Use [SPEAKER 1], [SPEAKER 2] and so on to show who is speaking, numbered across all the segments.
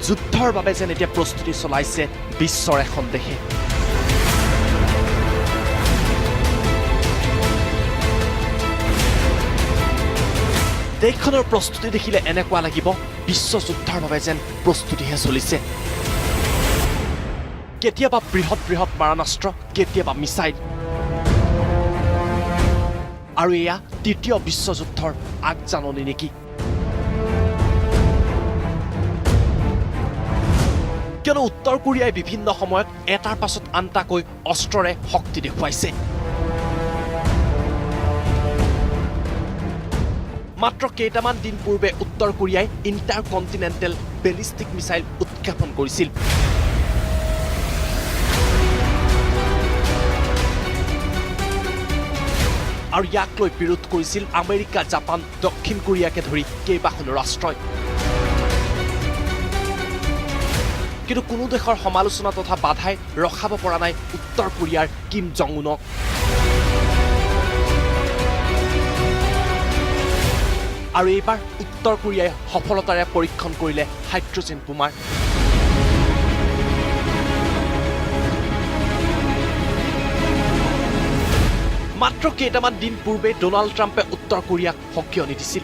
[SPEAKER 1] যুদ্ধৰ বাবে যেন এতিয়া প্ৰস্তুতি চলাইছে বিশ্বৰ এখন দেশে দেশখনৰ প্ৰস্তুতি দেখিলে এনেকুৱা লাগিব বিশ্ব যুদ্ধৰ বাবে যেন প্ৰস্তুতিহে চলিছে কেতিয়াবা বৃহৎ বৃহৎ মাৰণাস্ত্ৰ কেতিয়াবা মিছাইল আৰু এয়া তৃতীয় বিশ্বযুদ্ধৰ আগজাননী নেকি কিয়নো উত্তৰ কোৰিয়াই বিভিন্ন সময়ত এটাৰ পাছত আনটাকৈ অস্ত্ৰৰে শক্তি দেখুৱাইছে মাত্ৰ কেইটামান দিন পূৰ্বে উত্তৰ কোৰিয়াই ইণ্টাৰকণ্টিনেণ্টেল বেলিষ্টিক মিছাইল উৎক্ষেপণ কৰিছিল আৰু ইয়াক লৈ বিৰোধ কৰিছিল আমেৰিকা জাপান দক্ষিণ কোৰিয়াকে ধৰি কেইবাখনো ৰাষ্ট্ৰই কিন্তু কোনো দেশৰ সমালোচনা তথা বাধাই ৰখাব পৰা নাই উত্তৰ কোৰিয়াৰ কিম জং উনক আৰু এইবাৰ উত্তৰ কোৰিয়াই সফলতাৰে পৰীক্ষণ কৰিলে হাইড্ৰজেন বোমাৰ মাত্ৰ কেইটামান দিন পূৰ্বে ডোনাল্ড ট্ৰাম্পে উত্তৰ কোৰিয়াক সকিয়নি দিছিল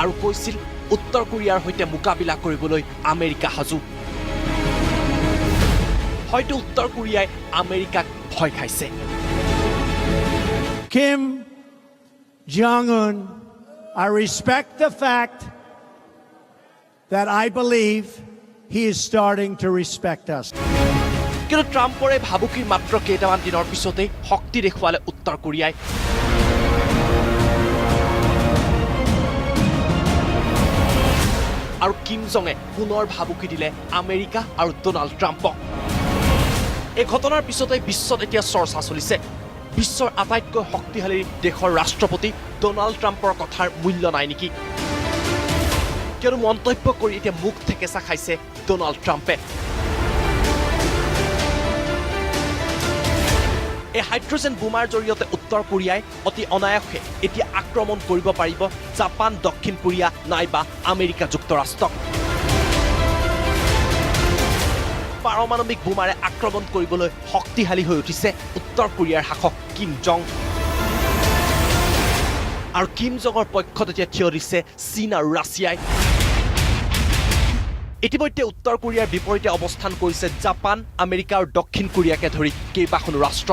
[SPEAKER 1] আৰু কৈছিল উত্তৰ কোৰিয়াৰ সৈতে মোকাবিলা কৰিবলৈ আমেৰিকা সাজু হয়তো উত্তৰ কোৰিয়াই আমেৰিকাক ভয় খাইছে
[SPEAKER 2] Kim Jong-un, I respect the fact that I believe he is starting to respect us.
[SPEAKER 1] কিন্তু ট্ৰাম্পৰে ভাবুকিৰ মাত্ৰ কেইটামান দিনৰ পিছতেই শক্তি দেখুৱালে উত্তৰ কোৰিয়াই আৰু কিম জঙে পুনৰ ভাবুকি দিলে আমেৰিকা আৰু ডোনাল্ড ট্ৰাম্পক এই ঘটনাৰ পিছতে বিশ্বত এতিয়া চৰ্চা চলিছে বিশ্বৰ আটাইতকৈ শক্তিশালী দেশৰ ৰাষ্ট্ৰপতি ডোনাল্ড ট্ৰাম্পৰ কথাৰ মূল্য নাই নেকি কিয়নো মন্তব্য কৰি এতিয়া মুখ থেকেচা খাইছে ডোনাল্ড ট্ৰাম্পে এই হাইড্ৰজেন বোমাৰ জৰিয়তে উত্তৰ কোৰিয়াই অতি অনায়াসে এতিয়া আক্ৰমণ কৰিব পাৰিব জাপান দক্ষিণ কোৰিয়া নাইবা আমেৰিকা যুক্তৰাষ্ট্ৰক পাৰমাণৱিক বোমাৰে আক্ৰমণ কৰিবলৈ শক্তিশালী হৈ উঠিছে উত্তৰ কোৰিয়াৰ শাসক কিম জং আৰু কিম জঙৰ পক্ষত এতিয়া থিয় দিছে চীন আৰু ৰাছিয়াই ইতিমধ্যে উত্তৰ কোৰিয়াৰ বিপৰীতে অৱস্থান কৰিছে জাপান আমেৰিকা আৰু দক্ষিণ কোৰিয়াকে ধৰি কেইবাখনো ৰাষ্ট্ৰ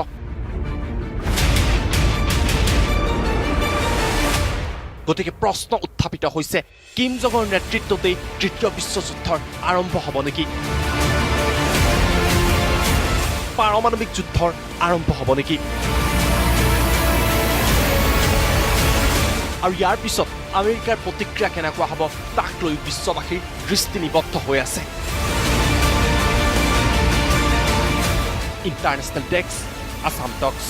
[SPEAKER 1] গতিকে প্ৰশ্ন উত্থাপিত হৈছে কিম জঙৰ নেতৃত্বতেই তৃতীয় বিশ্বযুদ্ধৰ আৰম্ভ হ'ব নেকি পাৰমাণৱিক যুদ্ধৰ আৰম্ভ হ'ব নেকি আৰু ইয়াৰ পিছত আমেৰিকাৰ প্ৰতিক্ৰিয়া কেনেকুৱা হ'ব তাক লৈ বিশ্ববাসীৰ দৃষ্টি নিবদ্ধ হৈ আছে ইণ্টাৰনেশ্যনেল ডেস্ক আছাম টক্স